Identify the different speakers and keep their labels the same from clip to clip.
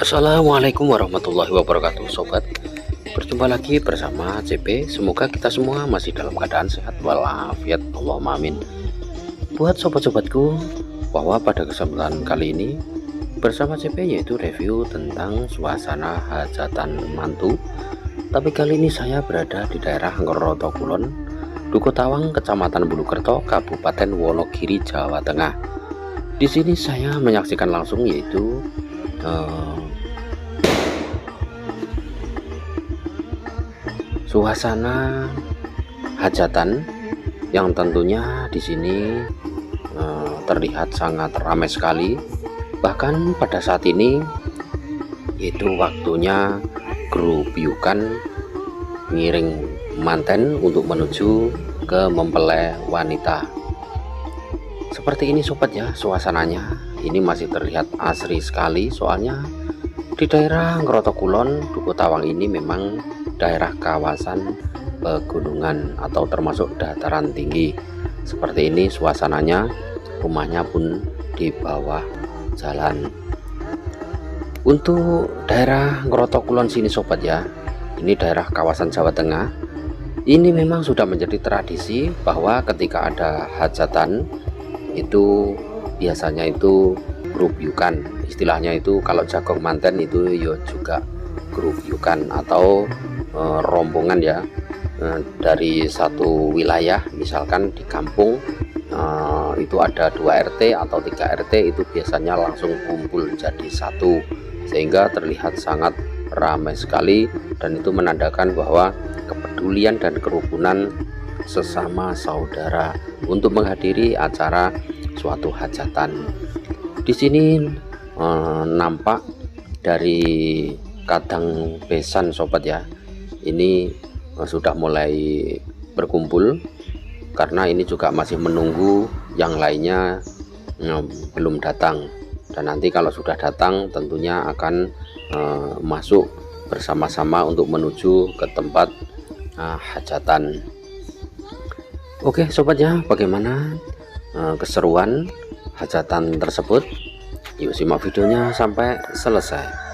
Speaker 1: Assalamualaikum warahmatullahi wabarakatuh sobat, berjumpa lagi bersama CP. Semoga kita semua masih dalam keadaan sehat walafiat, Allahumma amin. Buat sobat-sobatku, bahwa pada kesempatan kali ini bersama CP yaitu review tentang suasana hajatan mantu. Tapi kali ini saya berada di daerah Ngoroto Kulon, Duku Tawang, Kecamatan Bulukerto, Kabupaten Wonogiri, Jawa Tengah. Di sini saya menyaksikan langsung yaitu suasana hajatan yang tentunya di sini terlihat sangat ramai sekali. Bahkan pada saat ini itu waktunya gerubyukan ngiring manten untuk menuju ke mempelai wanita. Seperti ini sobat ya suasananya. Ini masih terlihat asri sekali, soalnya di daerah Ngoroto Kulon, Duku Tawang ini memang daerah kawasan pegunungan atau termasuk dataran tinggi. Seperti ini suasananya, rumahnya pun di bawah jalan. Untuk daerah Ngoroto Kulon sini sobat ya, ini daerah kawasan Jawa Tengah. Ini memang sudah menjadi tradisi bahwa ketika ada hajatan itu biasanya itu gerubyukan, istilahnya itu kalau jagung manten itu ya juga gerubyukan atau rombongan ya, dari satu wilayah. Misalkan di kampung itu ada 2 RT atau 3 RT, itu biasanya langsung kumpul jadi satu, sehingga terlihat sangat ramai sekali, dan itu menandakan bahwa kepedulian dan kerukunan sesama saudara untuk menghadiri acara suatu hajatan. Di sini nampak dari kadang besan sobat ya, ini sudah mulai berkumpul karena ini juga masih menunggu yang lainnya belum datang. Dan nanti kalau sudah datang tentunya akan masuk bersama-sama untuk menuju ke tempat hajatan. Oke sobat ya, bagaimana keseruan hajatan tersebut? Yuk simak videonya sampai selesai.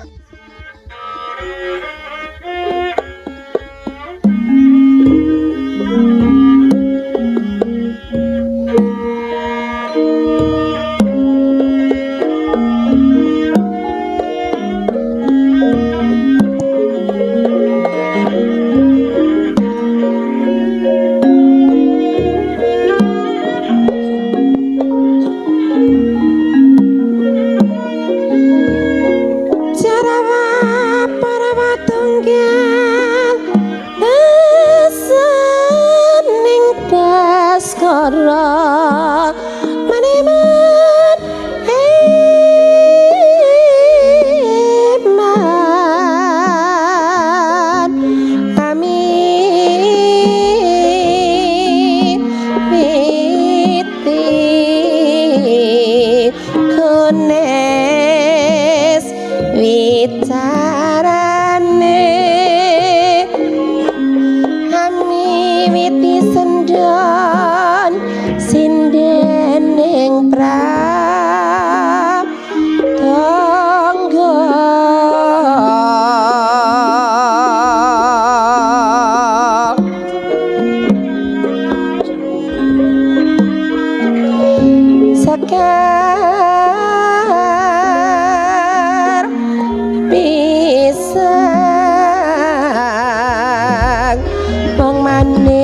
Speaker 2: dan sindening pratangga sekar pisang wong manis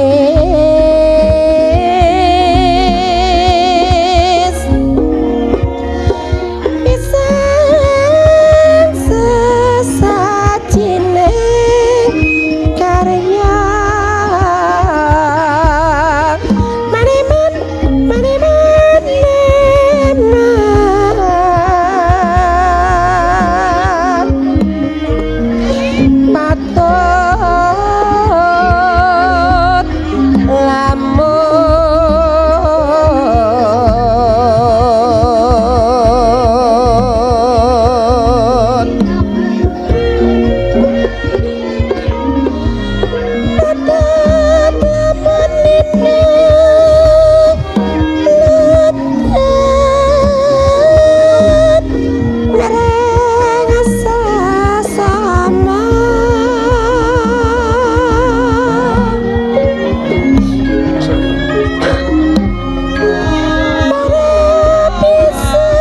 Speaker 2: pisang sesajining karya maniman maniman neman patut lamun patut lamun nina lut nareng sesama para pisan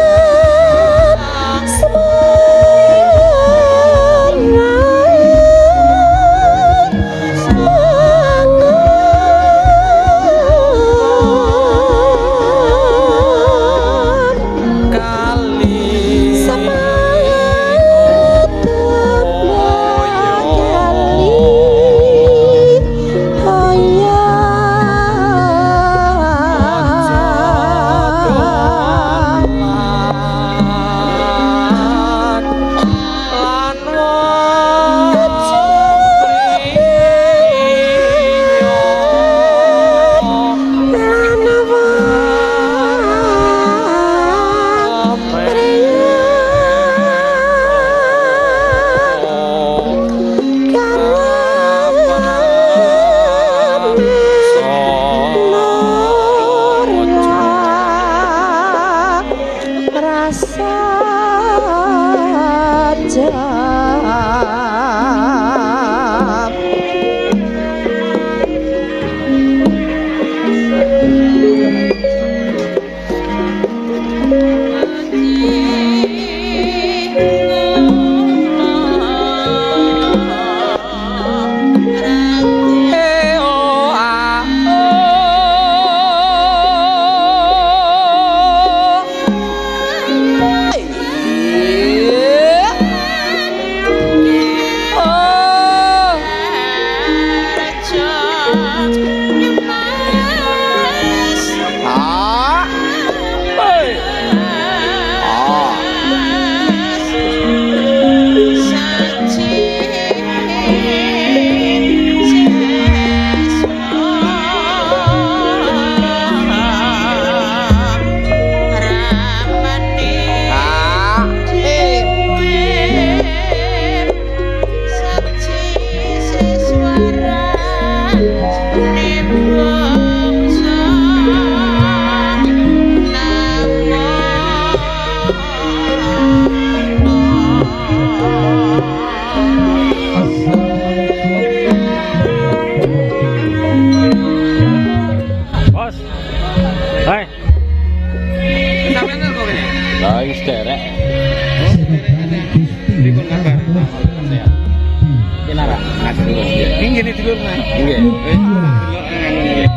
Speaker 2: rasa jam
Speaker 3: Ini dulur Mas. Nggih.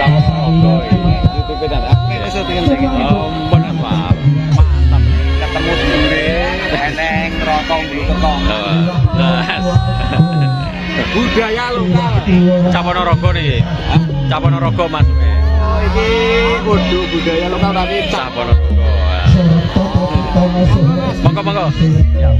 Speaker 3: Sama Ogo YouTube kita tak. Iso dengan saiki. Ampun apa. Mantap. Ketemu sendiri eneng rotong teko. Budaya lokal. Caponorogo niki. Caponorogo Mas. Oh iki kudu budaya lokal tapi Caponorogo. Monggo monggo. Siap.